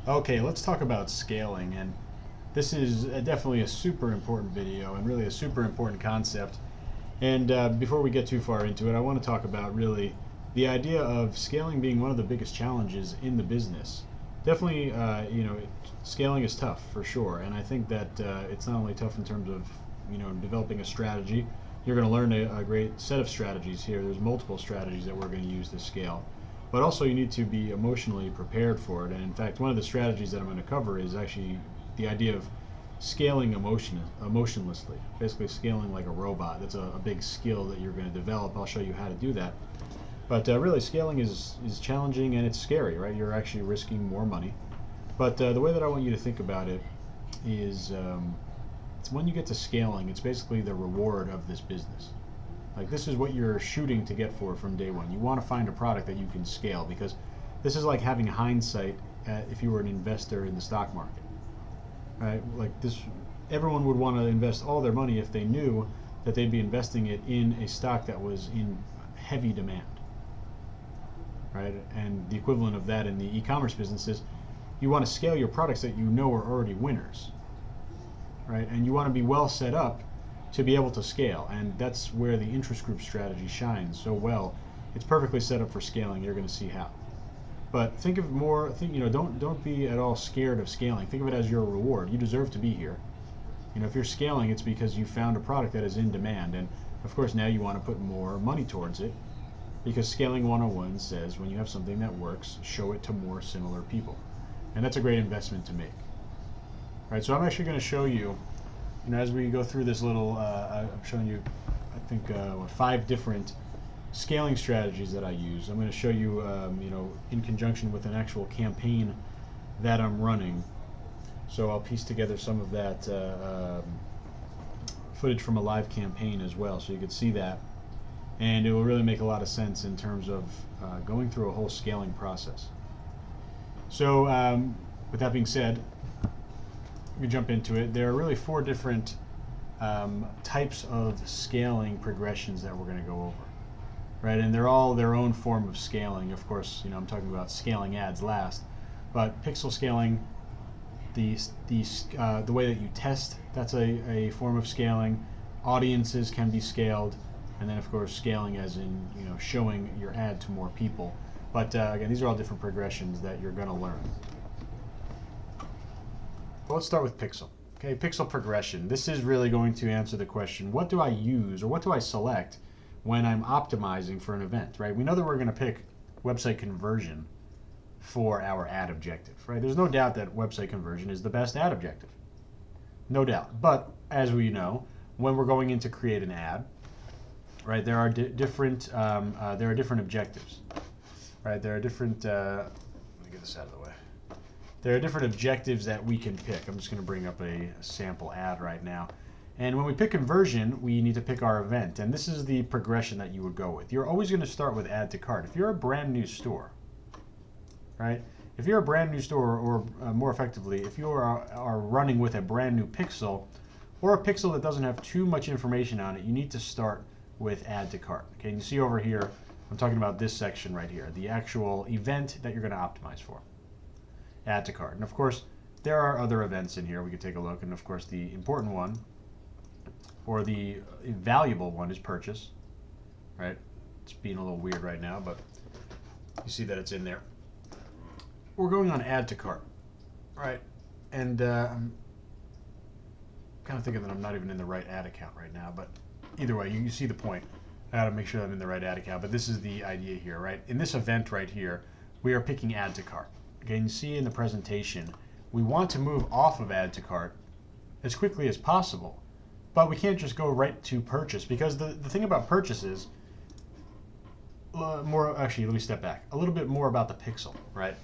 Okay, let's talk about scaling, and this is definitely a super important video and really a super important concept. And before we get too far into it, I want to talk about really the idea of scaling being one of the biggest challenges in the business. Definitely, scaling is tough for sure, and I think that it's not only tough in terms of developing a strategy. You're going to learn a great set of strategies here. There's multiple strategies that we're going to use to scale, but also you need to be emotionally prepared for it. And in fact, one of the strategies that I'm going to cover is actually the idea of scaling emotionlessly, basically scaling like a robot. That's a big skill that you're going to develop. I'll show you how to do that. But really, scaling is challenging and it's scary, right? You're actually risking more money. But the way that I want you to think about it is it's when you get to scaling, it's basically the reward of this business. Like, this is what you're shooting to get for from day one. You want to find a product that you can scale, because this is like having hindsight if you were an investor in the stock market, right? Like this, everyone would want to invest all their money if they knew that they'd be investing it in a stock that was in heavy demand, right? And the equivalent of that in the e-commerce business is you want to scale your products that you know are already winners, right? And you want to be well set up to be able to scale, and that's where the interest group strategy shines so well. It's perfectly set up for scaling. You're going to see how. But think of more. Don't be at all scared of scaling. Think of it as your reward. You deserve to be here. If you're scaling, it's because you found a product that is in demand, and of course now you want to put more money towards it, because scaling 101 says when you have something that works, show it to more similar people, and that's a great investment to make. All right, so I'm actually going to show you, as we go through this little, I'm showing you, I think, 5 different scaling strategies that I use. I'm going to show you, in conjunction with an actual campaign that I'm running. So I'll piece together some of that footage from a live campaign as well, so you can see that. And it will really make a lot of sense in terms of going through a whole scaling process. So with that being said, we jump into it. There are really 4 different types of scaling progressions that we're going to go over, right? And they're all their own form of scaling. Of course, I'm talking about scaling ads last, but pixel scaling, the way that you test, that's a form of scaling. Audiences can be scaled, and then of course scaling as in showing your ad to more people. But again, these are all different progressions that you're going to learn. Well, let's start with pixel. Okay, pixel progression. This is really going to answer the question, what do I use or what do I select when I'm optimizing for an event, right? We know that we're going to pick website conversion for our ad objective, right? There's no doubt that website conversion is the best ad objective. No doubt. But as we know, when we're going in to create an ad, right, there are different objectives, right? There are different, let me get this out of the way. There are different objectives that we can pick. I'm just going to bring up a sample ad right now. And when we pick conversion, we need to pick our event. And this is the progression that you would go with. You're always going to start with add to cart. If you're a brand new store, right? If you're a brand new store, or more effectively, if you are running with a brand new pixel, or a pixel that doesn't have too much information on it, you need to start with add to cart. Okay, and you see over here, I'm talking about this section right here, the actual event that you're going to optimize for. Add to cart. And of course, there are other events in here. We could take a look. And of course, the important one, or the valuable one, is purchase, right? It's being a little weird right now, but you see that it's in there. We're going on add to cart, right? And I'm kind of thinking that I'm not even in the right ad account right now, but either way, you see the point. I gotta make sure I'm in the right ad account, but this is the idea here, right? In this event right here, we are picking add to cart. Okay, and you see in the presentation, we want to move off of add to cart as quickly as possible, but we can't just go right to purchase, because the thing about purchase is, actually, let me step back. A little bit more about the pixel, right?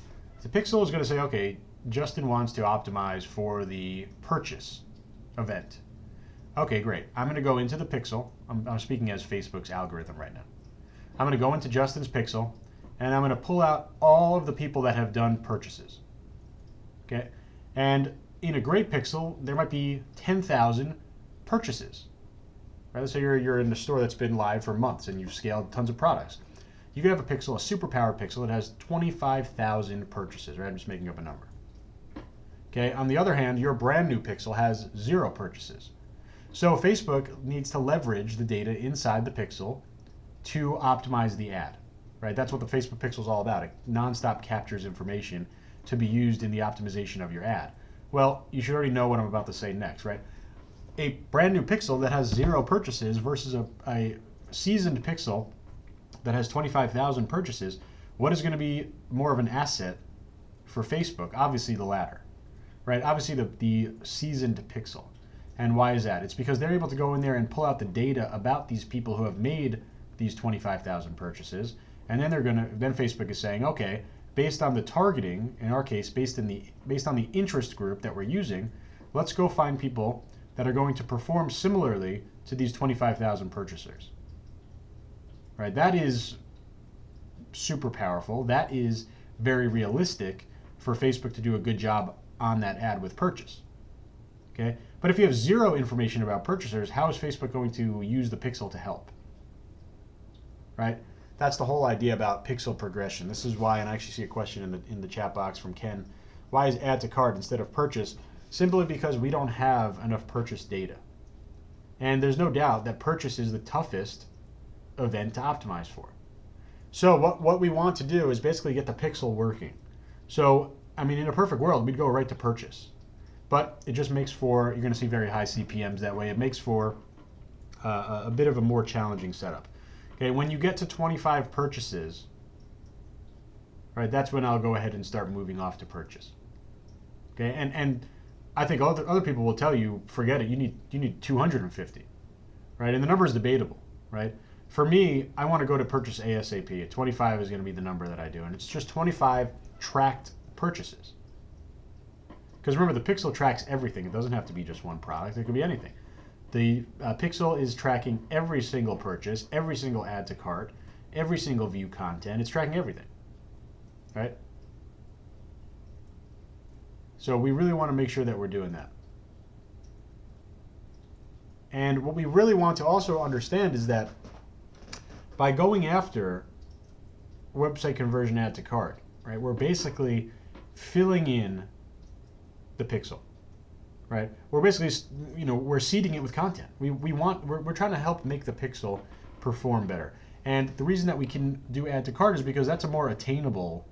The pixel is going to say, okay, Justin wants to optimize for the purchase event. Okay, great. I'm going to go into the pixel. I'm speaking as Facebook's algorithm right now. I'm going to go into Justin's pixel, and I'm going to pull out all of the people that have done purchases. Okay, and in a great pixel, there might be 10,000 purchases. Right? So you're in a store that's been live for months and you've scaled tons of products. You could have a pixel, a super powered pixel, that has 25,000 purchases. Right? I'm just making up a number. Okay. On the other hand, your brand new pixel has 0 purchases. So Facebook needs to leverage the data inside the pixel to optimize the ad, right? That's what the Facebook pixel is all about. It nonstop captures information to be used in the optimization of your ad. Well, you should already know what I'm about to say next, right? A brand new pixel that has 0 purchases versus a seasoned pixel that has 25,000 purchases, what is going to be more of an asset for Facebook? Obviously the latter, right? Obviously the seasoned pixel. And why is that? It's because they're able to go in there and pull out the data about these people who have made these 25,000 purchases, and then then Facebook is saying, okay, based on the targeting, in our case, based on the interest group that we're using, let's go find people that are going to perform similarly to these 25,000 purchasers. Right? That is super powerful. That is very realistic for Facebook to do a good job on that ad with purchase. Okay? But if you have 0 information about purchasers, how is Facebook going to use the pixel to help? Right? That's the whole idea about pixel progression. This is why, and I actually see a question in the chat box from Ken, why is add to cart instead of purchase? Simply because we don't have enough purchase data. And there's no doubt that purchase is the toughest event to optimize for. So what we want to do is basically get the pixel working. So, I mean, in a perfect world, we'd go right to purchase. But it just makes for, you're going to see very high CPMs that way. It makes for a bit of a more challenging setup. Okay, when you get to 25 purchases, right, that's when I'll go ahead and start moving off to purchase. Okay, and I think other people will tell you, forget it, you need 250, right? And the number is debatable, right? For me, I want to go to purchase ASAP. 25 is going to be the number that I do, and it's just 25 tracked purchases. Because remember, the pixel tracks everything. It doesn't have to be just one product. It could be anything. The pixel is tracking every single purchase, every single add to cart, every single view content. It's tracking everything, right? So we really want to make sure that we're doing that. And what we really want to also understand is that by going after website conversion add to cart, right, we're basically filling in the pixel. Right? We're basically, we're seeding it with content. We're trying to help make the pixel perform better. And the reason that we can do add to cart is because that's a more attainable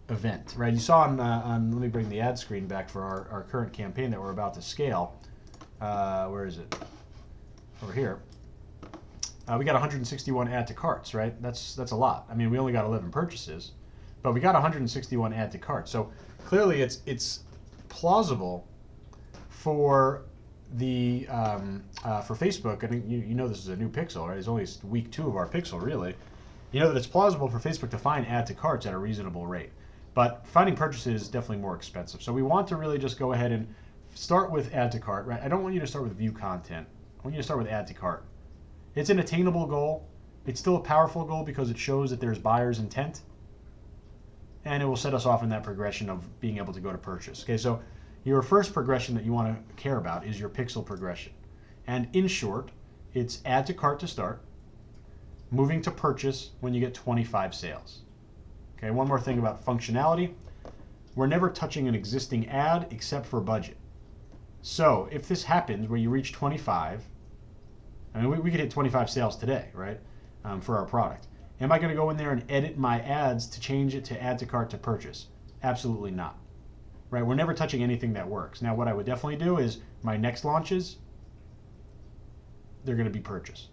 event, right? You saw on let me bring the ad screen back for our current campaign that we're about to scale. Where is it? Over here. We got 161 add to carts, right? That's a lot. I mean, we only got 11 purchases, but we got 161 add to carts. So clearly it's plausible for the for Facebook. I think you know this is a new pixel, right? It's only week 2 of our pixel, really. You know that it's plausible for Facebook to find add to carts at a reasonable rate, but finding purchases is definitely more expensive. So we want to really just go ahead and start with add to cart, right? I don't want you to start with view content. I want you to start with add to cart. It's an attainable goal. It's still a powerful goal because it shows that there's buyer's intent, and it will set us off in that progression of being able to go to purchase. Okay, so your first progression that you want to care about is your pixel progression. And in short, it's add to cart to start, moving to purchase when you get 25 sales. Okay, one more thing about functionality. We're never touching an existing ad except for budget. So if this happens where you reach 25, I mean, we could hit 25 sales today, right, for our product. Am I going to go in there and edit my ads to change it to add to cart to purchase? Absolutely not. Right? We're never touching anything that works. Now, what I would definitely do is my next launches, they're going to be purchase.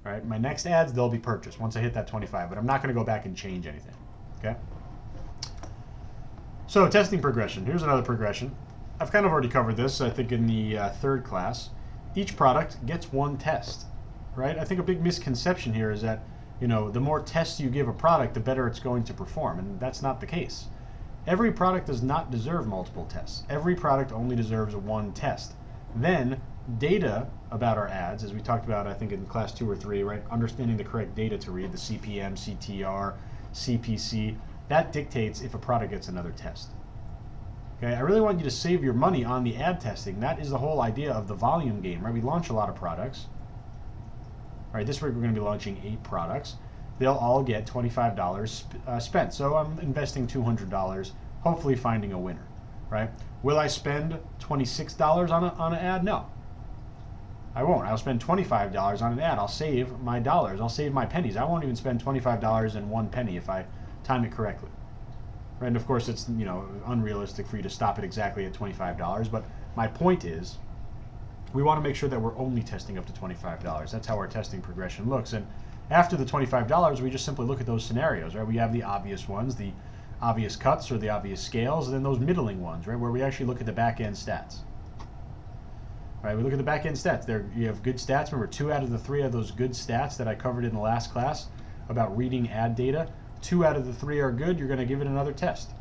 Right? My next ads, they'll be purchase once I hit that 25, but I'm not going to go back and change anything. Okay? So, testing progression. Here's another progression. I've kind of already covered this, I think, in the 3rd class. Each product gets 1 test. Right? I think a big misconception here is that, the more tests you give a product, the better it's going to perform, and that's not the case. Every product does not deserve multiple tests. Every product only deserves 1 test. Then, data about our ads, as we talked about, I think in class 2 or 3, right? Understanding the correct data to read, the CPM, CTR, CPC, that dictates if a product gets another test. Okay, I really want you to save your money on the ad testing. That is the whole idea of the volume game, right? We launch a lot of products. All right, this week we're going to be launching 8 products. They'll all get $25 spent. So I'm investing $200 hopefully finding a winner, right? Will I spend $26 on an ad? No, I won't. I'll spend $25 on an ad. I'll save my dollars. I'll save my pennies. I won't even spend $25 and 1 penny if I time it correctly. Right? And of course, it's unrealistic for you to stop it exactly at $25. But my point is, we want to make sure that we're only testing up to $25. That's how our testing progression looks. And after the $25, we just simply look at those scenarios, right? We have the obvious ones, the obvious cuts or the obvious scales, and then those middling ones, right, where we actually look at the back-end stats. Right, we look at the back-end stats. There, you have good stats. Remember, 2 out of the 3 of those good stats that I covered in the last class about reading ad data. 2 out of the 3 are good. You're going to give it another test.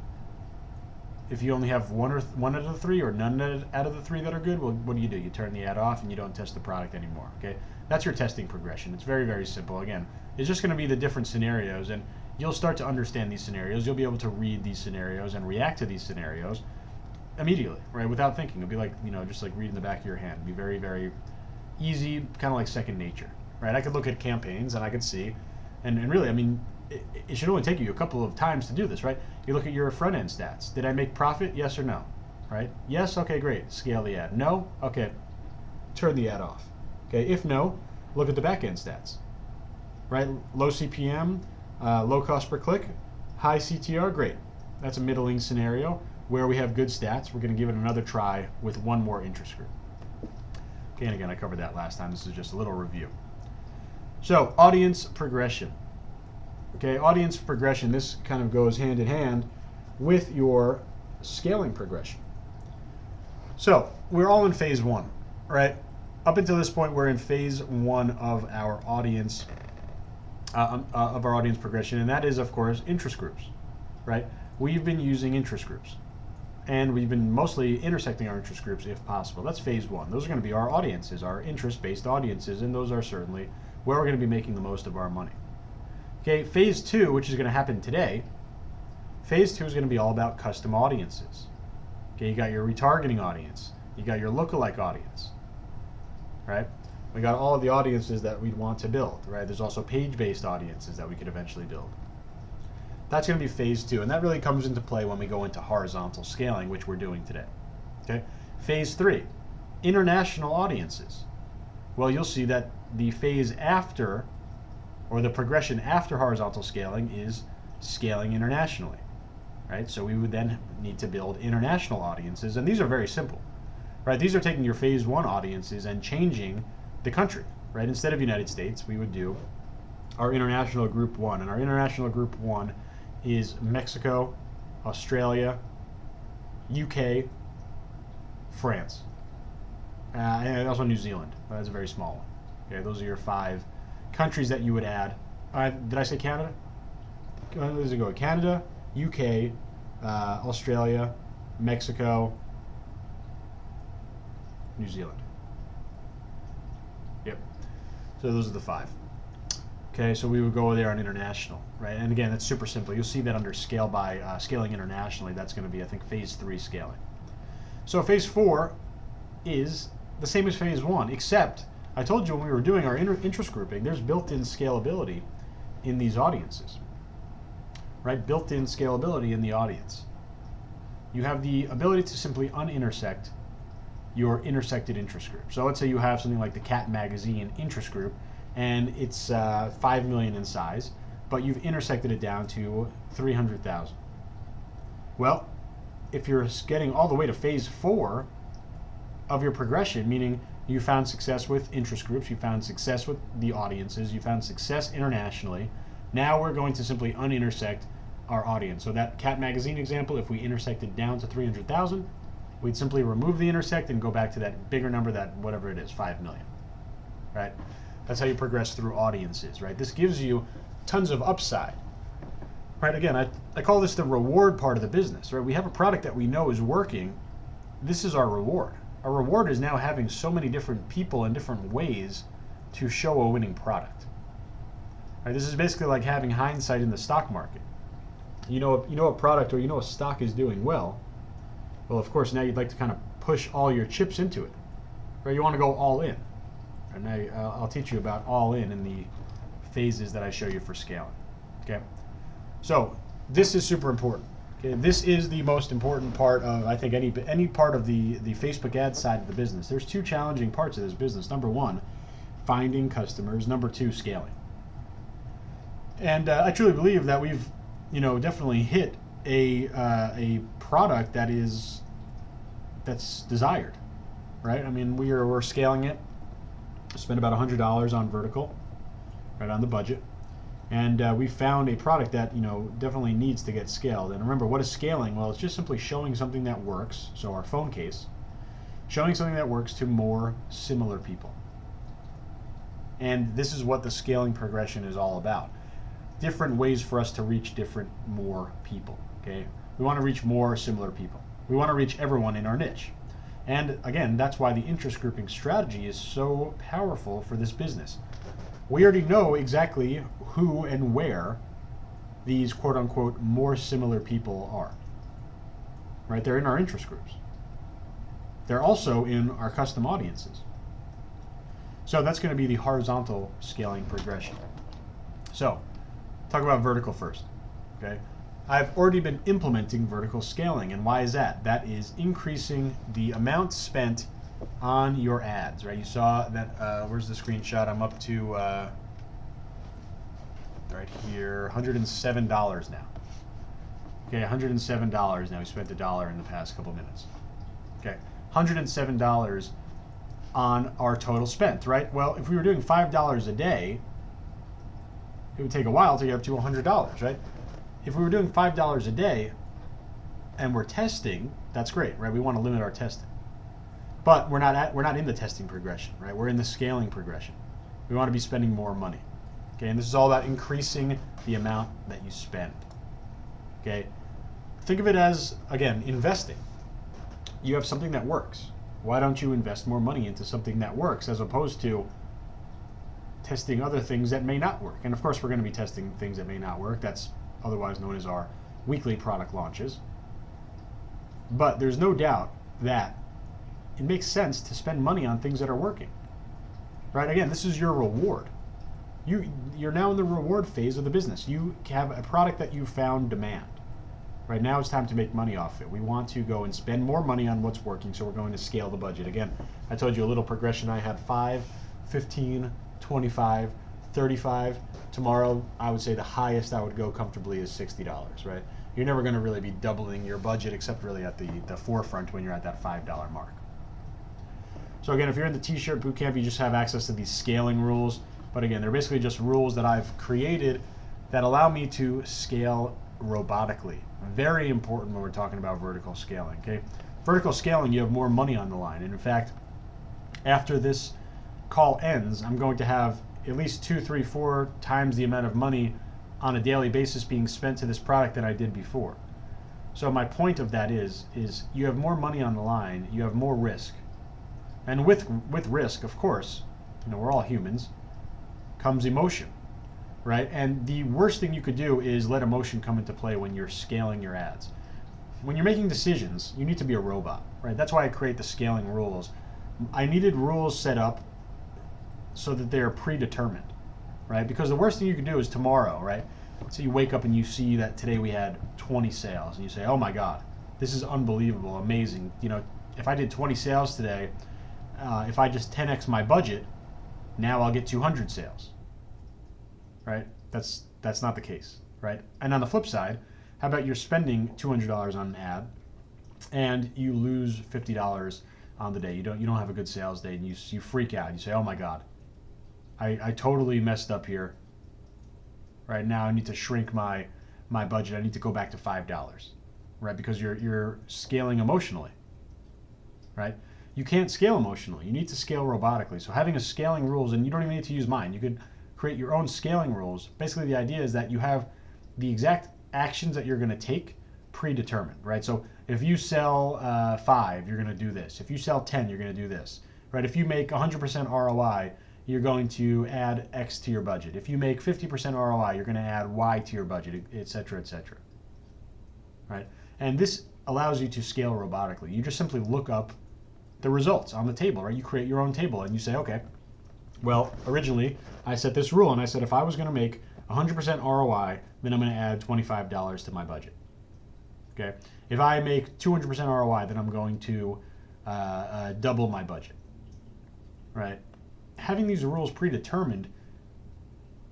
If you only have one out of the 3 or none out of the 3 that are good, well, what do? You turn the ad off and you don't test the product anymore. Okay, that's your testing progression. It's very, very simple. Again, it's just going to be the different scenarios, and you'll start to understand these scenarios. You'll be able to read these scenarios and react to these scenarios immediately, right, without thinking. It'll be like, just like reading the back of your hand. It'll be very, very easy, kind of like second nature, right? I could look at campaigns and I could see, and really, I mean, it should only take you a couple of times to do this, right? You look at your front end stats. Did I make profit? Yes or no? Right? Yes? Okay, great. Scale the ad. No? Okay. Turn the ad off. Okay, if no, look at the back end stats. Right? Low CPM, low cost per click, high CTR, great. That's a middling scenario where we have good stats. We're going to give it another try with one more interest group. Okay, and again, I covered that last time. This is just a little review. So, audience progression. Okay, audience progression, this kind of goes hand in hand with your scaling progression. So, we're all in phase 1, right? Up until this point, we're in phase 1 of our audience progression, and that is, of course, interest groups, right? We've been using interest groups, and we've been mostly intersecting our interest groups if possible. That's phase 1. Those are going to be our audiences, our interest-based audiences, and those are certainly where we're going to be making the most of our money. Okay, phase 2, which is going to happen today, phase 2 is going to be all about custom audiences. Okay, you got your retargeting audience, you got your lookalike audience, right? We got all of the audiences that we'd want to build, right? There's also page-based audiences that we could eventually build. That's going to be phase 2, and that really comes into play when we go into horizontal scaling, which we're doing today. Okay, phase 3, international audiences. Well, you'll see that the phase after, or the progression after horizontal scaling, is scaling internationally, right? So we would then need to build international audiences, and these are very simple, right? These are taking your phase 1 audiences and changing the country, right? Instead of United States, we would do our international group 1, and our international group 1 is Mexico, Australia, UK, France, and also New Zealand. That's a very small one. Okay, those are your 5 countries that you would add. Did I say Canada? Does it go? Canada, UK, Australia, Mexico, New Zealand. Yep. So those are the 5. Okay, so we would go there on international, right? And again, that's super simple. You'll see that under scale by scaling internationally. That's going to be, I think, phase 3 scaling. So phase 4 is the same as phase 1, except I told you when we were doing our interest grouping, there's built-in scalability in these audiences, right? Built-in scalability in the audience. You have the ability to simply unintersect your intersected interest group. So let's say you have something like the Cat Magazine interest group, and it's 5 million in size, but you've intersected it down to 300,000. Well, if you're getting all the way to phase 4 of your progression, meaning you found success with interest groups, you found success with the audiences, you found success internationally, now we're going to simply unintersect our audience. So that Cat Magazine example, if we intersected down to 300,000, we'd simply remove the intersect and go back to that bigger number, that whatever it is, 5 million, right? That's how you progress through audiences, right? This gives you tons of upside, right? Again, I call this the reward part of the business, right? We have a product that we know is working. This is our reward. Our reward is now having so many different people in different ways to show a winning product. Right? This is basically like having hindsight in the stock market. You know a product or you know a stock is doing well. Well, of course, now you'd like to kind of push all your chips into it, right? You want to go all in. And I'll teach you about all in the phases that I show you for scaling. Okay, so this is super important. Okay, this is the most important part of, I think, any part of the Facebook ad side of the business. There's two challenging parts of this business. Number one, finding customers. Number two, scaling. And I truly believe that we've, definitely hit a product that's desired, right? I mean, we're scaling it. Spend about $100 on vertical, right on the budget, and we found a product that definitely needs to get scaled. And remember, what is scaling? Well, it's just simply showing something that works. So our phone case, showing something that works to more similar people. And this is what the scaling progression is all about. Different ways for us to reach more people. Okay, we want to reach more similar people. We want to reach everyone in our niche. And again, that's why the interest grouping strategy is so powerful for this business. We already know exactly who and where these quote unquote more similar people are. Right? They're in our interest groups. They're also in our custom audiences. So that's going to be the horizontal scaling progression. So, talk about vertical first. Okay? I've already been implementing vertical scaling, and why is that? That is increasing the amount spent on your ads, right? You saw that, where's the screenshot? I'm up to, right here, $107 now. Okay, $107 now. We spent $1 in the past couple minutes. Okay, $107 on our total spent, right? Well, if we were doing $5 a day, it would take a while to get up to $100, right? If we were doing $5 a day and we're testing, that's great, right? We want to limit our testing. But we're not in the testing progression, right? We're in the scaling progression. We want to be spending more money. Okay, and this is all about increasing the amount that you spend. Okay? Think of it as, again, investing. You have something that works. Why don't you invest more money into something that works as opposed to testing other things that may not work? And of course, we're going to be testing things that may not work. That's otherwise known as our weekly product launches. But there's no doubt that it makes sense to spend money on things that are working. Right? Again, this is your reward. You're now in the reward phase of the business. You have a product that you found demand. Right now it's time to make money off it. We want to go and spend more money on what's working, so we're going to scale the budget. Again, I told you a little progression. I had 5, 15, 25, 35. Tomorrow, I would say the highest I would go comfortably is $60, right? You're never going to really be doubling your budget except really at the forefront when you're at that $5 mark. So again, if you're in the T-shirt bootcamp, you just have access to these scaling rules. But again, they're basically just rules that I've created that allow me to scale robotically. Very important when we're talking about vertical scaling, okay? Vertical scaling, you have more money on the line. And in fact, after this call ends, I'm going to have at least 2, 3, 4 times the amount of money on a daily basis being spent to this product than I did before. So my point of that is you have more money on the line, you have more risk. And with risk, of course, we're all humans, comes emotion, right? And the worst thing you could do is let emotion come into play when you're scaling your ads. When you're making decisions, you need to be a robot, right? That's why I create the scaling rules. I needed rules set up so that they are predetermined, right? Because the worst thing you can do is tomorrow, right? So you wake up and you see that today we had 20 sales, and you say, oh my God, this is unbelievable, amazing. If I did 20 sales today, if I just 10x my budget, now I'll get 200 sales, right? That's not the case, right? And on the flip side, how about you're spending $200 on an ad and you lose $50 on the day? You don't have a good sales day, and you freak out. You say, oh my God, I totally messed up here. Right now I need to shrink my budget. I need to go back to $5, right? Because you're scaling emotionally, right? You can't scale emotionally. You need to scale robotically. So having a scaling rules, and you don't even need to use mine. You could create your own scaling rules. Basically, the idea is that you have the exact actions that you're going to take predetermined, right? So if you sell 5, you're going to do this. If you sell 10, you're going to do this, right? If you make 100% ROI, you're going to add X to your budget. If you make 50% ROI, you're going to add Y to your budget, et cetera, right? And this allows you to scale robotically. You just simply look up the results on the table, right? You create your own table and you say, okay, well, originally I set this rule and I said if I was going to make 100% ROI, then I'm going to add $25 to my budget. Okay, if I make 200% ROI, then I'm going to double my budget, right? Having these rules predetermined,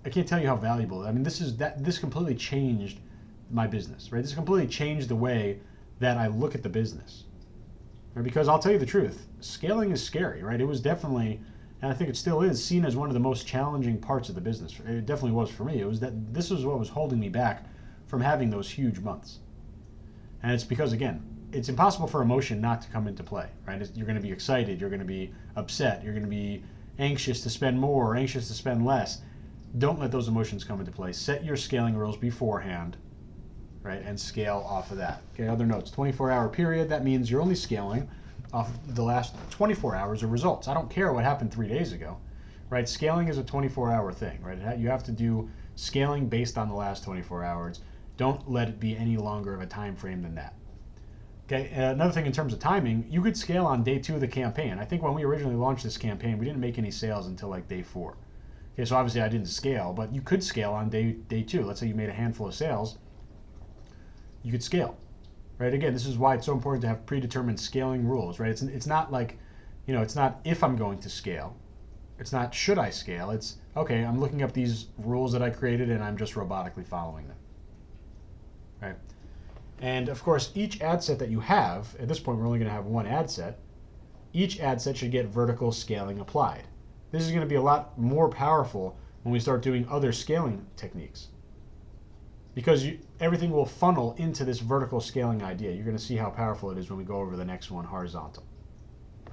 I can't tell you how valuable. I mean, this completely changed my business, right? This completely changed the way that I look at the business, right? Because I'll tell you the truth, scaling is scary, right? It was definitely, and I think it still is, seen as one of the most challenging parts of the business. It definitely was for me. It was that this was what was holding me back from having those huge months. And it's because, again, it's impossible for emotion not to come into play, right? You're going to be excited, you're going to be upset, you're going to be anxious to spend more or anxious to spend less. Don't let those emotions come into play. Set your scaling rules beforehand, right, and scale off of that. Okay, other notes, 24-hour period, that means you're only scaling off the last 24 hours of results. I don't care what happened 3 days ago, right? Scaling is a 24-hour thing, right? You have to do scaling based on the last 24 hours. Don't let it be any longer of a time frame than that. Okay, another thing in terms of timing, you could scale on day 2 of the campaign. I think when we originally launched this campaign, we didn't make any sales until like day 4. Okay, so obviously I didn't scale, but you could scale on day 2. Let's say you made a handful of sales, you could scale, right? Again, this is why it's so important to have predetermined scaling rules, right? It's not like, it's not if I'm going to scale. It's not should I scale. It's, okay, I'm looking up these rules that I created and I'm just robotically following them. Right? And of course, each ad set that you have, at this point we're only going to have one ad set, each ad set should get vertical scaling applied. This is going to be a lot more powerful when we start doing other scaling techniques. Because everything will funnel into this vertical scaling idea. You're going to see how powerful it is when we go over the next one, horizontal.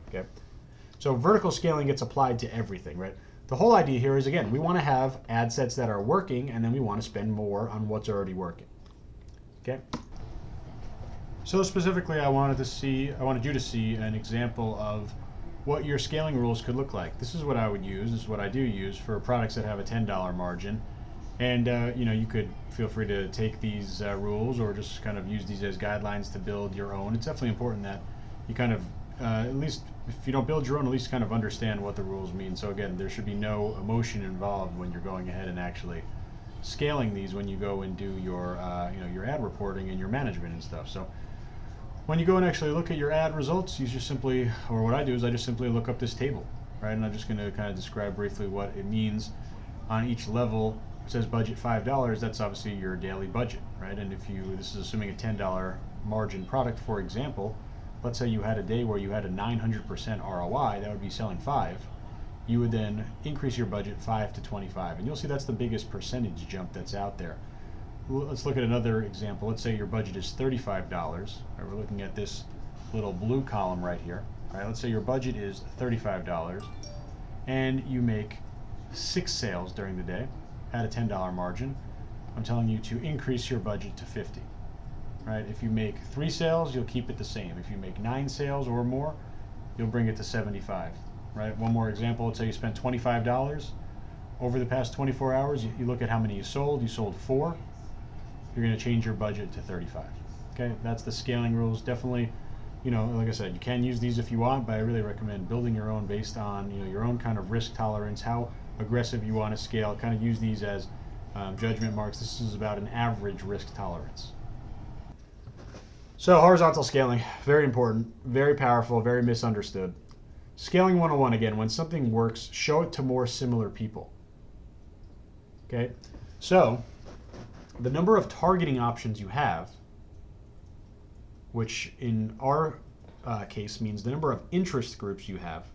Okay? So vertical scaling gets applied to everything, right? The whole idea here is, again, we want to have ad sets that are working, and then we want to spend more on what's already working. Okay. So specifically, I wanted you to see an example of what your scaling rules could look like. This is what I would use. This is what I do use for products that have a $10 margin. And you could feel free to take these rules or just kind of use these as guidelines to build your own. It's definitely important that you kind of, at least if you don't build your own, at least kind of understand what the rules mean. So again, there should be no emotion involved when you're going ahead and actually scaling these when you go and do your your ad reporting and your management and stuff. So when you go and actually look at your ad results, you just simply, or what I do is I just simply look up this table, right? And I'm just going to kind of describe briefly what it means on each level. It says budget $5. That's obviously your daily budget, right? And if this is assuming a $10 margin product, for example, let's say you had a day where you had a 900% ROI, that would be selling 5. You would then increase your budget 5 to 25, and you'll see that's the biggest percentage jump that's out there. Let's look at another example. Let's say your budget is $35. Right, we're looking at this little blue column right here. All right, let's say your budget is $35, and you make 6 sales during the day at a $10 margin. I'm telling you to increase your budget to 50. Right? If you make 3 sales, you'll keep it the same. If you make 9 sales or more, you'll bring it to 75. Right? One more example, let's say you spent $25 over the past 24 hours. You look at how many you sold 4. You're going to change your budget to 35. Okay, that's the scaling rules. Definitely, like I said, you can use these if you want, but I really recommend building your own based on your own kind of risk tolerance, how aggressive you want to scale. Kind of use these as judgment marks. This is about an average risk tolerance. So horizontal scaling, very important, very powerful, very misunderstood. Scaling 101, again, when something works, show it to more similar people. Okay, so the number of targeting options you have, which in our case means the number of interest groups you have,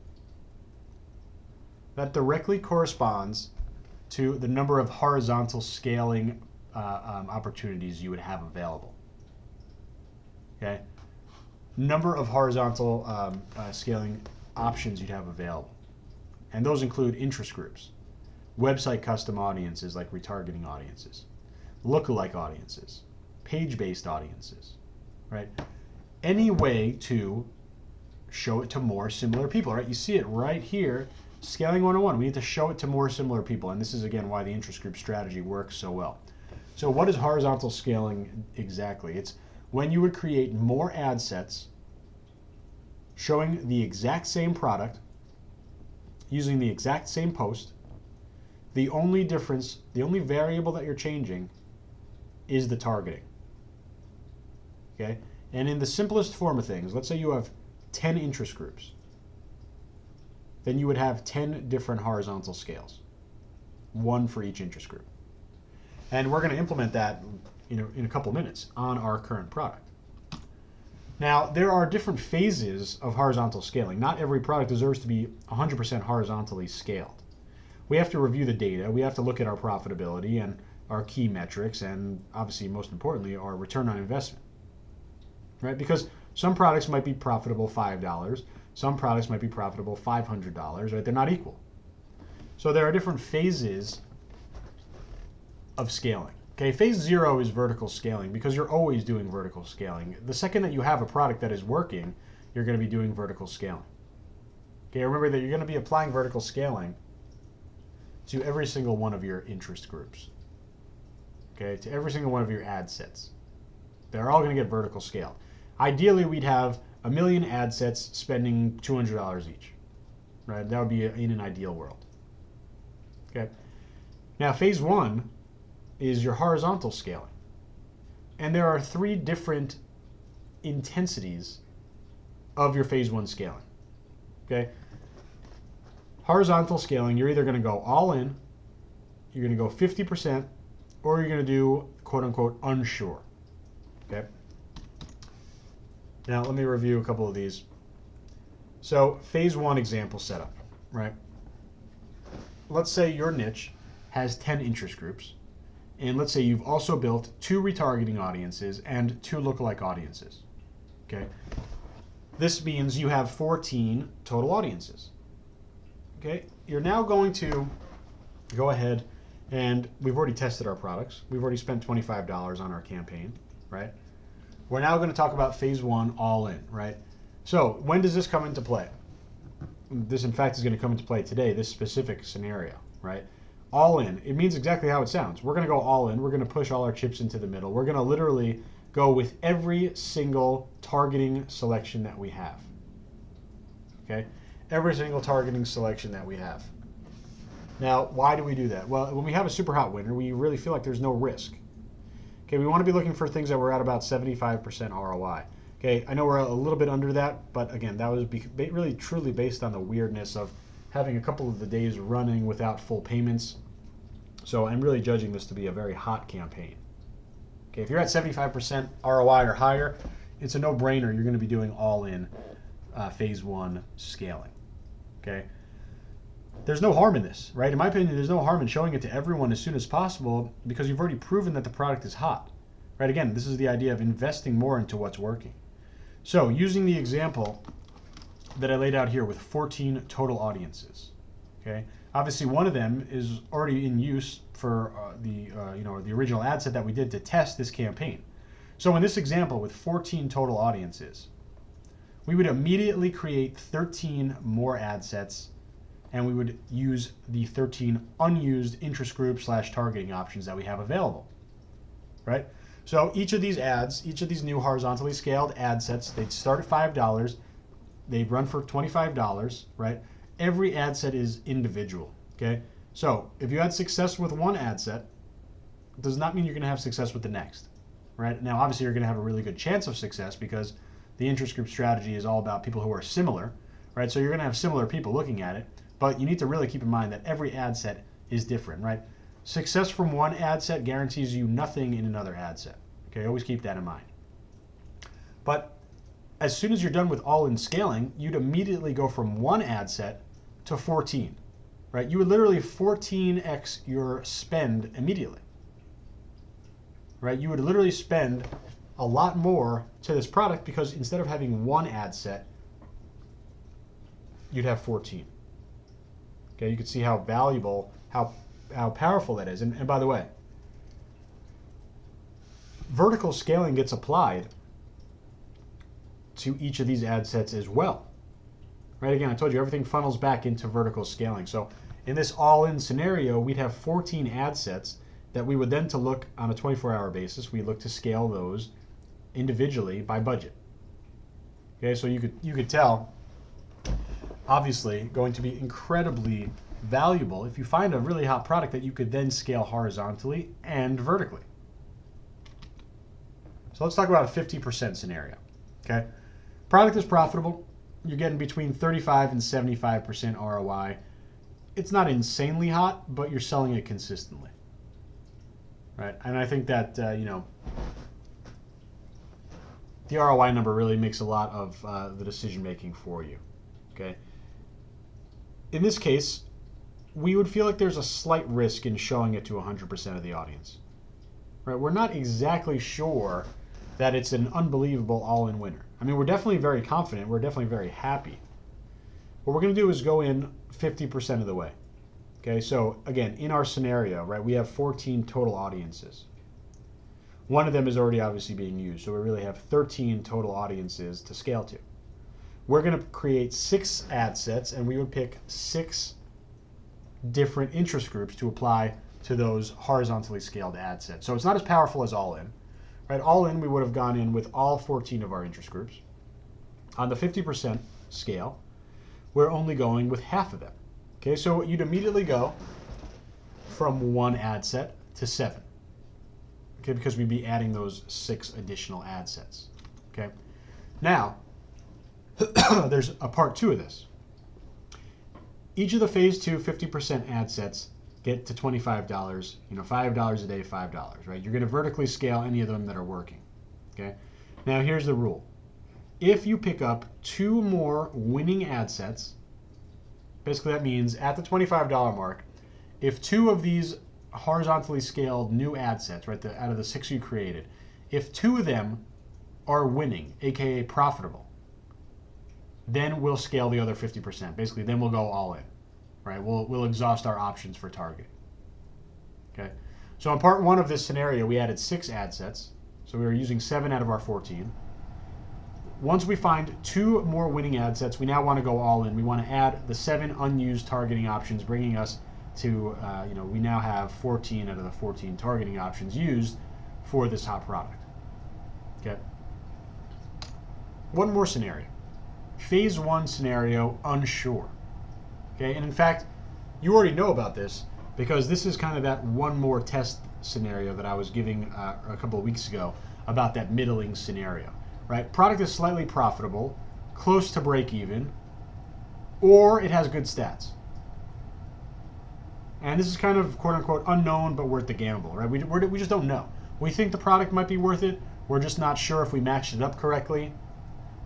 that directly corresponds to the number of horizontal scaling opportunities you would have available. Okay, number of horizontal scaling options you'd have available, and those include interest groups, website custom audiences like retargeting audiences, lookalike audiences, page-based audiences, right? Any way to show it to more similar people, right? You see it right here, scaling 101. We need to show it to more similar people, and this is again why the interest group strategy works so well. So what is horizontal scaling exactly? It's when you would create more ad sets showing the exact same product, using the exact same post. The only difference, the only variable that you're changing is the targeting. Okay? And in the simplest form of things, let's say you have 10 interest groups. Then you would have 10 different horizontal scales, one for each interest group. And we're going to implement that in a couple minutes on our current product. Now, there are different phases of horizontal scaling. Not every product deserves to be 100% horizontally scaled. We have to review the data. We have to look at our profitability and our key metrics, and obviously, most importantly, our return on investment. Right? Because some products might be profitable $5, some products might be profitable $500, right? They're not equal. So there are different phases of scaling. Okay, phase 0 is vertical scaling because you're always doing vertical scaling. The second that you have a product that is working, you're going to be doing vertical scaling. Okay, remember that you're going to be applying vertical scaling to every single one of your interest groups. Okay, to every single one of your ad sets. They're all going to get vertical scaled. Ideally, we'd have 1 million ad sets spending $200 each. Right? That would be in an ideal world. Okay. Now, phase 1 is your horizontal scaling. And there are 3 different intensities of your phase 1 scaling. Okay? Horizontal scaling, you're either going to go all in, you're going to go 50%, or you're going to do quote unquote unsure. Okay? Now let me review a couple of these. So phase 1 example setup, right? Let's say your niche has 10 interest groups. And let's say you've also built 2 retargeting audiences and 2 lookalike audiences. Okay. This means you have 14 total audiences. Okay. You're now going to go ahead and we've already tested our products. We've already spent $25 on our campaign, right? We're now going to talk about phase 1 all in, right? So when does this come into play? This, in fact, is going to come into play today, this specific scenario, right? All in. It means exactly how it sounds. We're going to go all in. We're going to push all our chips into the middle. We're going to literally go with every single targeting selection that we have. Okay? Every single targeting selection that we have. Now, why do we do that? Well, when we have a super hot winner, we really feel like there's no risk. Okay, we want to be looking for things that we're at about 75% ROI. Okay, I know we're a little bit under that, but again, that was really truly based on the weirdness of having a couple of the days running without full payments. So I'm really judging this to be a very hot campaign. Okay, if you're at 75% ROI or higher, it's a no-brainer. You're going to be doing all-in phase 1 scaling. Okay, there's no harm in this, right? In my opinion, there's no harm in showing it to everyone as soon as possible because you've already proven that the product is hot. Right? Again, this is the idea of investing more into what's working. So using the example that I laid out here with 14 total audiences. Okay, obviously one of them is already in use for the original ad set that we did to test this campaign. So in this example with 14 total audiences, we would immediately create 13 more ad sets, and we would use the 13 unused interest group / targeting options that we have available. Right? So each of these ads, each of these new horizontally scaled ad sets, they'd start at $5. They'd run for $25, right? Every ad set is individual, okay? So if you had success with one ad set, it does not mean you're going to have success with the next, right? Now, obviously, you're going to have a really good chance of success because the interest group strategy is all about people who are similar, right? So you're going to have similar people looking at it, but you need to really keep in mind that every ad set is different, right? Success from one ad set guarantees you nothing in another ad set, okay? Always keep that in mind. But as soon as you're done with all-in scaling, you'd immediately go from one ad set to 14, right? You would literally 14x your spend immediately, right? You would literally spend a lot more to this product because instead of having one ad set, you'd have 14. Okay, you can see how valuable, how powerful that is. And by the way, vertical scaling gets applied to each of these ad sets as well. Right, again, I told you everything funnels back into vertical scaling. So in this all-in scenario, we'd have 14 ad sets that we would then to look on a 24-hour basis. We look to scale those individually by budget. Okay, so you could tell, obviously, going to be incredibly valuable if you find a really hot product that you could then scale horizontally and vertically. So So let's talk about a 50% scenario. Okay, product is profitable. You're getting between 35 and 75% ROI. It's not insanely hot, but you're selling it consistently, right? And I think that the ROI number really makes a lot of the decision making for you. Okay. In this case, we would feel like there's a slight risk in showing it to 100% of the audience, right? We're not exactly sure that it's an unbelievable all-in winner. I mean, we're definitely very confident. We're definitely very happy. What we're going to do is go in 50% of the way. Okay, so again, in our scenario, right, we have 14 total audiences. One of them is already obviously being used, so we really have 13 total audiences to scale to. We're going to create 6 ad sets, and we would pick 6 different interest groups to apply to those horizontally scaled ad sets. So it's not as powerful as all in. Right, all in, we would have gone in with all 14 of our interest groups. On the 50% scale, we're only going with half of them. Okay, so you'd immediately go from 1 ad set to 7. Okay, because we'd be adding those 6 additional ad sets. Okay, now there's a part 2 of this. Each of the phase 2 50% ad sets get to $25, $5 a day, $5, right? You're going to vertically scale any of them that are working, okay? Now here's the rule. If you pick up 2 more winning ad sets, basically that means at the $25 mark, if 2 of these horizontally scaled new ad sets, right, out of the 6 you created, if 2 of them are winning, aka profitable, then we'll scale the other 50%. Basically, then we'll go all in. Right, we'll exhaust our options for targeting. Okay, so in part 1 of this scenario, we added 6 ad sets, so we were using 7 out of our 14. Once we find 2 more winning ad sets, we now want to go all in. We want to add the 7 unused targeting options, bringing us to we now have 14 out of the 14 targeting options used for this hot product. Okay. One more scenario. Phase 1 scenario, unsure. Okay, and in fact, you already know about this because this is kind of that one more test scenario that I was giving a couple of weeks ago about that middling scenario, right? Product is slightly profitable, close to break even, or it has good stats. And this is kind of quote unquote unknown but worth the gamble, right? We just don't know. We think the product might be worth it. We're just not sure if we matched it up correctly,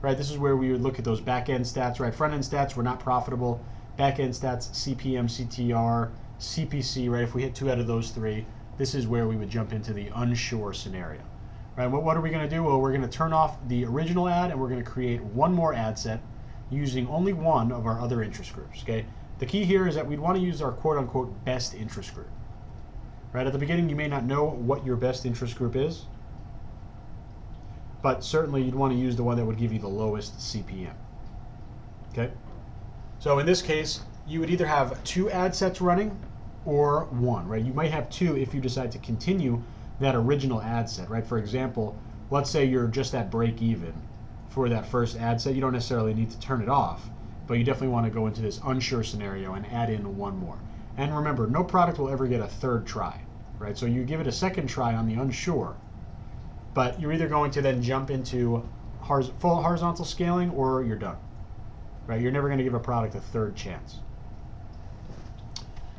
right? This is where we would look at those back end stats, right? Front end stats were not profitable. Back-end stats, CPM, CTR, CPC, right? If we hit 2 out of those 3, this is where we would jump into the unsure scenario. Right? What are we going to do? Well, we're going to turn off the original ad, and we're going to create 1 more ad set using only 1 of our other interest groups. Okay. The key here is that we'd want to use our quote-unquote best interest group. Right? At the beginning, you may not know what your best interest group is, but certainly you'd want to use the one that would give you the lowest CPM. Okay. So in this case, you would either have 2 ad sets running or 1, right? You might have 2 if you decide to continue that original ad set, right? For example, let's say you're just at break even for that first ad set. You don't necessarily need to turn it off, but you definitely want to go into this unsure scenario and add in 1 more. And remember, no product will ever get a 3rd try, right? So you give it a 2nd try on the unsure, but you're either going to then jump into full horizontal scaling or you're done. Right, you're never going to give a product a 3rd chance.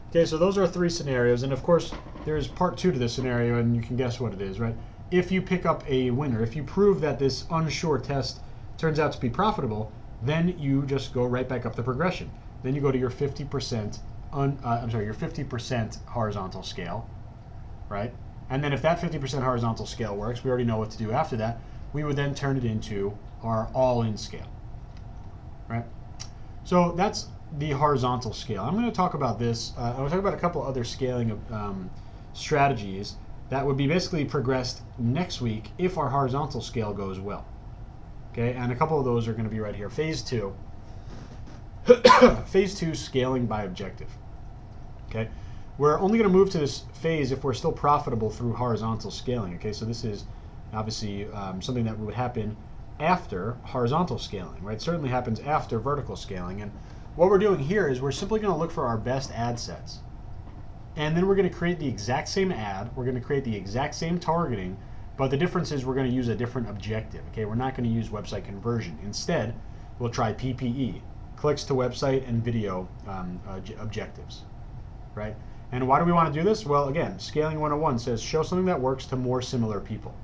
Okay, so those are 3 scenarios, and of course, there's part 2 to this scenario, and you can guess what it is, right? If you pick up a winner, if you prove that this unsure test turns out to be profitable, then you just go right back up the progression. Then you go to your 50% your 50% horizontal scale, right? And then if that 50% horizontal scale works, we already know what to do after that. We would then turn it into our all-in scale, right? So that's the horizontal scale. I'm going to talk about this. I'm going to talk about a couple other scaling strategies that would be basically progressed next week if our horizontal scale goes well. Okay, and a couple of those are going to be right here. Phase 2. Phase 2, scaling by objective. Okay, we're only going to move to this phase if we're still profitable through horizontal scaling. Okay, so this is obviously something that would happen after horizontal scaling, right? It certainly happens after vertical scaling. And what we're doing here is we're simply going to look for our best ad sets. And then we're going to create the exact same ad. We're going to create the exact same targeting But the difference is we're going to use a different objective. Okay, we're not going to use website conversion. Instead, we'll try PPE, clicks to website and video objectives, right? And why do we want to do this? Well, again, Scaling 101 says show something that works to more similar people.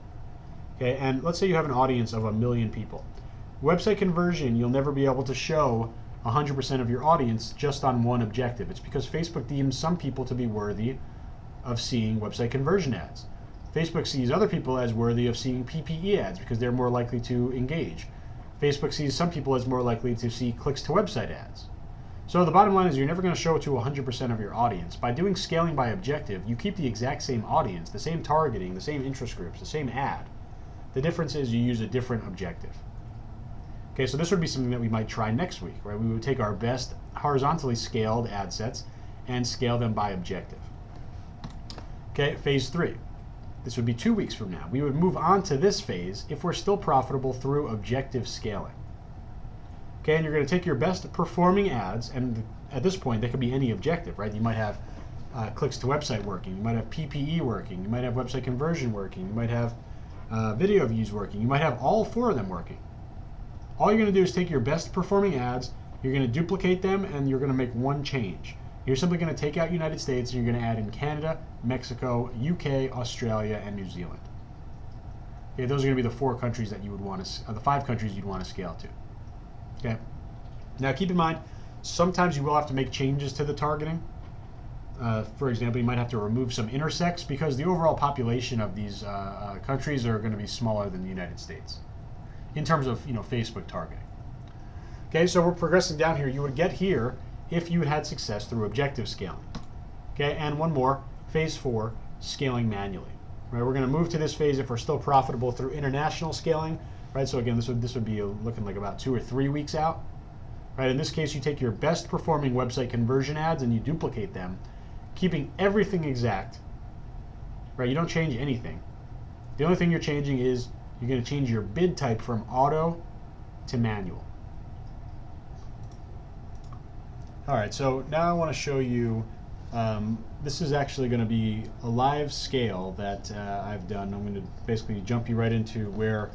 Okay, and let's say you have an audience of 1 million people. Website conversion, you'll never be able to show 100% of your audience just on one objective. It's because Facebook deems some people to be worthy of seeing website conversion ads. Facebook sees other people as worthy of seeing PPE ads because they're more likely to engage. Facebook sees some people as more likely to see clicks to website ads. So the bottom line is you're never going to show it to 100% of your audience. By doing scaling by objective, you keep the exact same audience, the same targeting, the same interest groups, the same ad. The difference is you use a different objective. Okay, so this would be something that we might try next week, right? We would take our best horizontally scaled ad sets and scale them by objective. Okay, phase 3. This would be 2 weeks from now. We would move on to this phase if we're still profitable through objective scaling. Okay, and you're going to take your best performing ads, and at this point, they could be any objective, right? You might have clicks to website working, you might have PPE working, you might have website conversion working, you might have video views working, you might have all 4 of them working. All you're going to do is take your best performing ads, you're going to duplicate them, and you're going to make one change. You're simply going to take out United States, and you're going to add in Canada, Mexico, UK, Australia, and New Zealand. Okay, those are going to be the 4 countries that you would want to, the 5 countries you'd want to scale to. Okay. Now keep in mind, sometimes you will have to make changes to the targeting. For example, you might have to remove some intersects because the overall population of these countries are going to be smaller than the United States in terms of Facebook targeting. Okay, so we're progressing down here. You would get here if you had success through objective scaling. Okay, and one more, phase 4, scaling manually. Right, we're going to move to this phase if we're still profitable through international scaling. Right, so again, this would be looking like about 2 or 3 weeks out. Right, in this case, you take your best performing website conversion ads and you duplicate them, keeping everything exact. Right, you don't change anything. The only thing you're changing is you're going to change your bid type from auto to manual. All right, so now I want to show you. This is actually going to be a live scale that I've done. I'm going to basically jump you right into where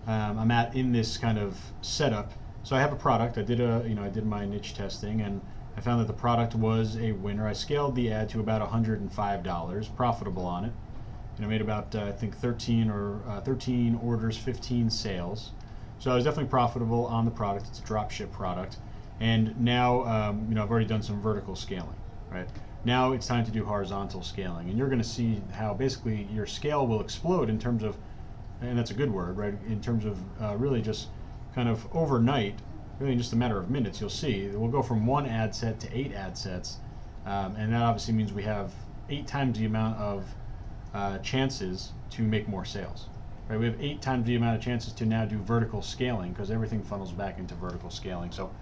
I'm at in this kind of setup. So I have a product. I did I did my niche testing, and I found that the product was a winner. I scaled the ad to about $105, profitable on it, and I made about I think 13 orders, 15 sales. So I was definitely profitable on the product. It's a drop ship product, and now I've already done some vertical scaling. Right now, it's time to do horizontal scaling, and you're going to see how basically your scale will explode in terms of. And that's a good word, right? In terms of really just kind of overnight, really in just a matter of minutes, you'll see we'll go from 1 ad set to 8 ad sets, and that obviously means we have 8 times the amount of chances to make more sales. Right? We have 8 times the amount of chances to now do vertical scaling because everything funnels back into vertical scaling. So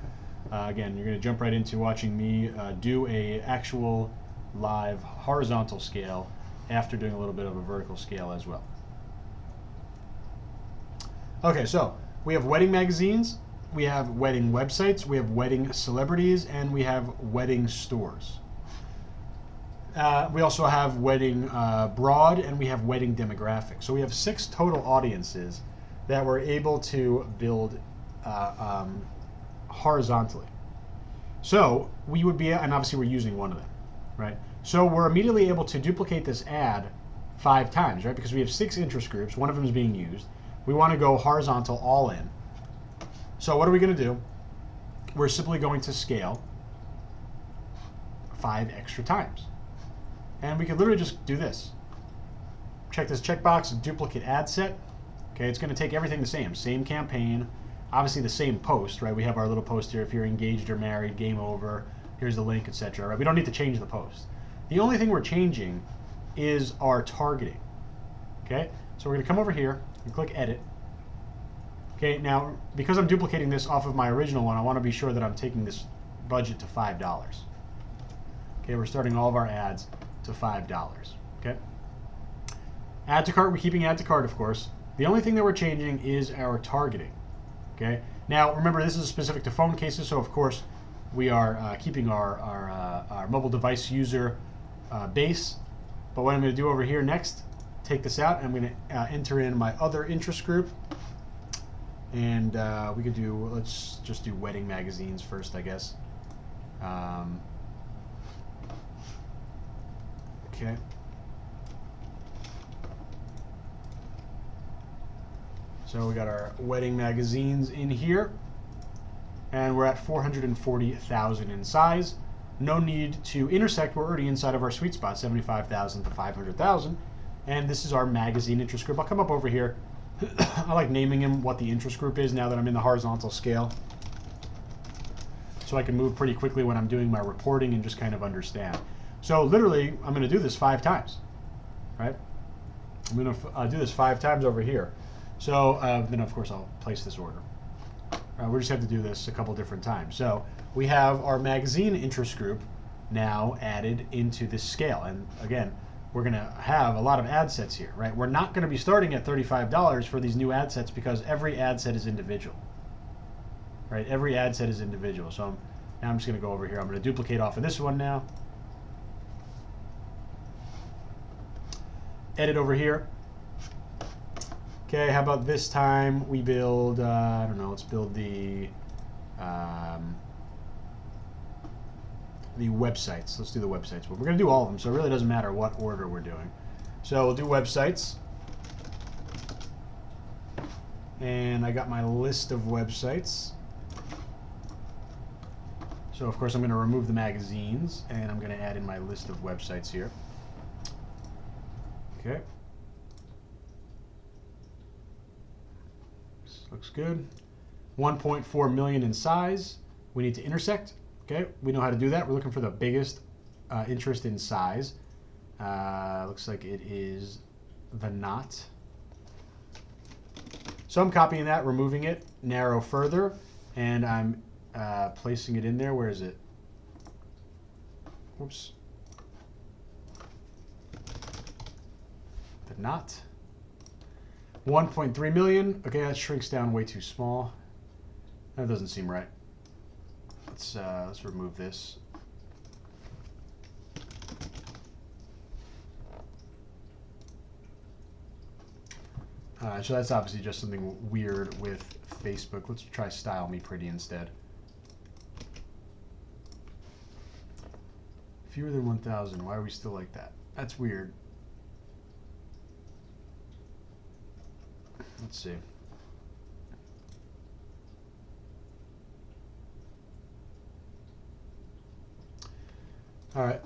again, you're going to jump right into watching me do a actual live horizontal scale after doing a little bit of a vertical scale as well. Okay, so we have wedding magazines, we have wedding websites, we have wedding celebrities, and we have wedding stores. We also have wedding broad, and we have wedding demographics. So we have 6 total audiences that we're able to build horizontally. So we would be, and obviously we're using one of them, right? So we're immediately able to duplicate this ad 5 times, right? Because we have 6 interest groups, one of them is being used. We want to go horizontal all in. So what are we going to do? We're simply going to scale 5 extra times. And we can literally just do this. Check this checkbox, duplicate ad set. Okay, it's going to take everything the same campaign, obviously the same post, right? We have our little post here, if you're engaged or married, game over, here's the link, etc. Right? We don't need to change the post. The only thing we're changing is our targeting. Okay, so we're going to come over here and click edit. Okay, now because I'm duplicating this off of my original one, I want to be sure that I'm taking this budget to $5. Okay, we're starting all of our ads to $5. Okay, add to cart, we're keeping add to cart, of course. The only thing that we're changing is our targeting. Okay, now remember this is specific to phone cases, so of course we are keeping our mobile device user base. But what I'm going to do over here next take this out. I'm going to enter in my other interest group. And we could do, let's just do wedding magazines first, I guess. Okay. So we got our wedding magazines in here. And we're at 440,000 in size. No need to intersect. We're already inside of our sweet spot, 75,000 to 500,000. And this is our magazine interest group. I'll come up over here. I like naming him what the interest group is now that I'm in the horizontal scale. So I can move pretty quickly when I'm doing my reporting and just kind of understand. So literally, I'm going to do this 5 times, right? I'm going to do this 5 times over here. So then, of course, I'll place this order. We just have to do this a couple different times. So we have our magazine interest group now added into this scale. And again, we're going to have a lot of ad sets here, right? We're not going to be starting at $35 for these new ad sets because every ad set is individual, right? Every ad set is individual. So now I'm just going to go over here. I'm going to duplicate off of this one now. Edit over here. Okay, how about this time we build, I don't know, let's build the websites. Let's do the websites. But we're going to do all of them, so it really doesn't matter what order we're doing. So we'll do websites. And I got my list of websites. So, of course, I'm going to remove the magazines, and I'm going to add in my list of websites here. Okay. Looks good. 1.4 million in size. We need to intersect. Okay, we know how to do that. We're looking for the biggest interest in size. Looks like it is the knot. So I'm copying that, removing it, narrow further, and I'm placing it in there. Where is it? Whoops. The knot. 1.3 million. Okay, that shrinks down way too small. That doesn't seem right. Let's remove this. So that's obviously just something weird with Facebook. Let's try Style Me Pretty instead. Fewer than 1,000. Why are we still like that? That's weird. Let's see. All right.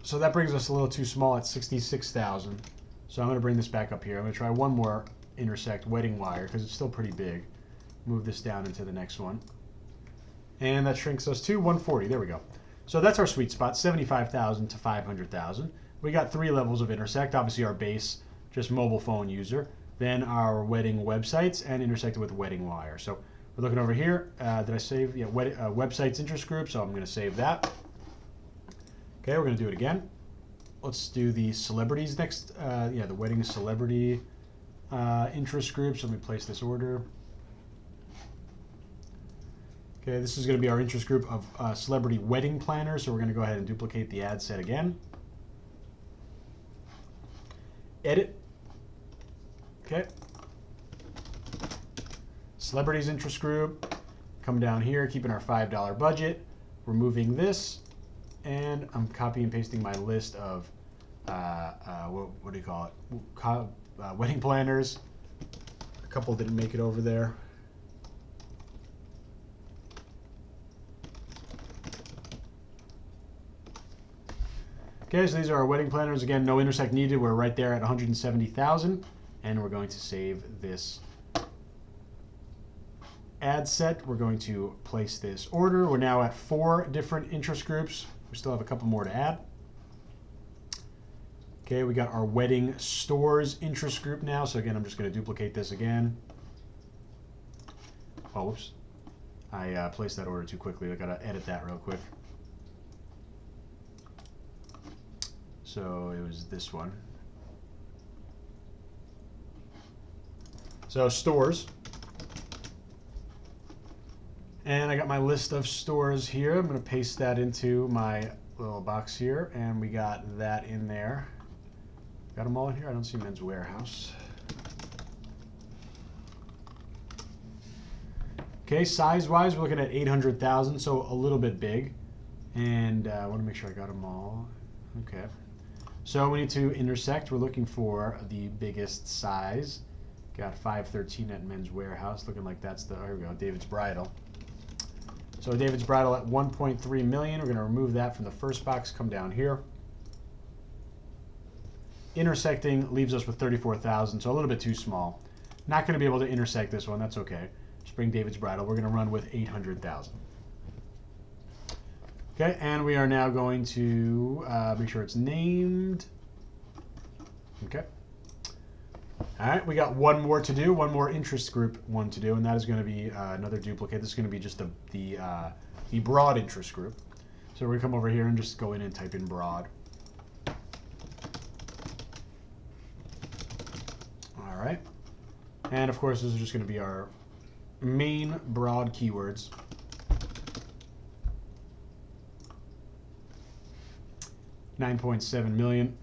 So that brings us a little too small at 66,000. So I'm going to bring this back up here. I'm going to try one more intersect wedding wire because it's still pretty big. Move this down into the next one. And that shrinks us to 140. There we go. So that's our sweet spot, 75,000 to 500,000. We got 3 levels of intersect. Obviously our base, just mobile phone user. Then our wedding websites and intersected with wedding wire. So we're looking over here. Did I save? Yeah, websites interest group. So I'm going to save that. Okay, we're going to do it again. Let's do the celebrities next. Yeah, the wedding celebrity interest group. So let me place this order. Okay, this is going to be our interest group of celebrity wedding planners. So we're going to go ahead and duplicate the ad set again. Edit. Okay. Celebrities interest group. Come down here, keeping our $5 budget. Removing this. And I'm copy and pasting my list of, what do you call it? Wedding planners. A couple didn't make it over there. Okay, so these are our wedding planners. Again, no intersect needed. We're right there at 170,000. And we're going to save this ad set. We're going to place this order. We're now at 4 different interest groups. We still have a couple more to add. Okay, we got our wedding stores interest group now. So again, I'm just going to duplicate this again. Oh, whoops. I placed that order too quickly. I got to edit that real quick. So it was this one. So stores. And I got my list of stores here. I'm going to paste that into my little box here. And we got that in there. Got them all in here? I don't see Men's Warehouse. Okay, size-wise, we're looking at 800,000, so a little bit big. And I want to make sure I got them all. Okay. So we need to intersect. We're looking for the biggest size. Got 513 at Men's Warehouse. Looking like that's the, here we go, David's Bridal. So David's Bridal at 1.3 million. We're going to remove that from the first box, come down here. Intersecting leaves us with 34,000, so a little bit too small. Not going to be able to intersect this one. That's okay. Just bring David's Bridal. We're going to run with 800,000. Okay, and we are now going to make sure it's named. Okay. All right, we got one more to do, one more interest group one to do, and that is going to be another duplicate. This is going to be just the broad interest group. So we're going to come over here and just go in and type in broad. All right. And of course, this is just going to be our main broad keywords. $9.7 million.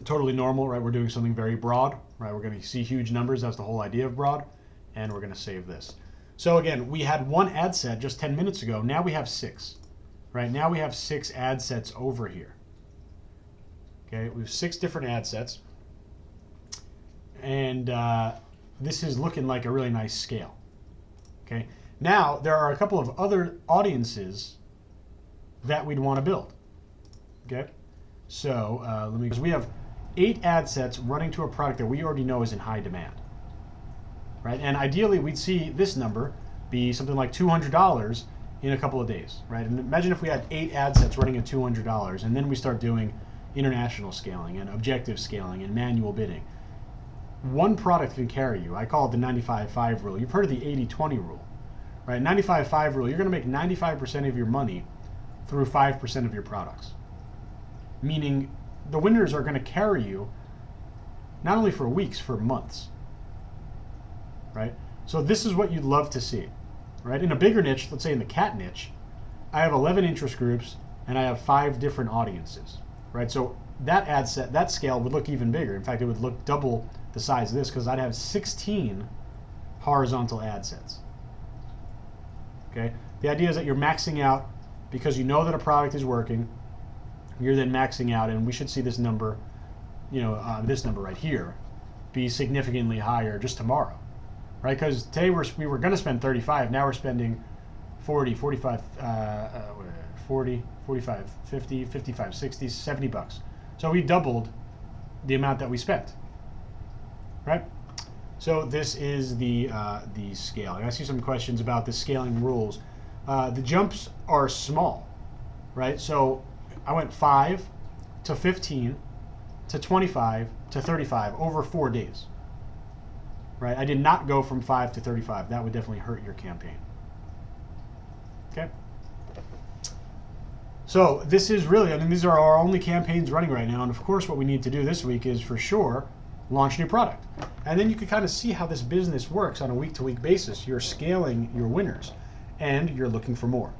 Totally normal, right? We're doing something very broad, right? We're going to see huge numbers. That's the whole idea of broad. And we're going to save this. So again, we had one ad set just 10 minutes ago. Now we have 6, right? Now we have 6 ad sets over here. Okay, we have 6 different ad sets. And this is looking like a really nice scale. Okay, now there are a couple of other audiences that we'd want to build. Okay, so because we have 8 ad sets running to a product that we already know is in high demand, right? And ideally, we'd see this number be something like $200 in a couple of days, right? And imagine if we had 8 ad sets running at $200, and then we start doing international scaling and objective scaling and manual bidding. One product can carry you. I call it the 95-5 rule. You've heard of the 80-20 rule, right? 95-5 rule. You're going to make 95% of your money through 5% of your products. Meaning the winners are going to carry you not only for weeks, for months, right? So this is what you'd love to see, right? In a bigger niche, let's say in the cat niche, I have 11 interest groups and I have 5 different audiences, right? So that ad set, that scale would look even bigger. In fact, it would look double the size of this because I'd have 16 horizontal ad sets. Okay? The idea is that you're maxing out because you know that a product is working. You're then maxing out, and we should see this number, this number right here, be significantly higher just tomorrow, right? Because today we were going to spend 35. Now we're spending 40, 45, 40, 45, 50, 55, 60, 70 bucks. So we doubled the amount that we spent, right? So this is the scaling. I see some questions about the scaling rules. The jumps are small, right? So I went 5 to 15 to 25 to 35 over 4 days, right? I did not go from 5 to 35. That would definitely hurt your campaign. Okay. So this is really, these are our only campaigns running right now. And of course, what we need to do this week is for sure launch new product. And then you can kind of see how this business works on a week-to-week basis. You're scaling your winners and you're looking for more.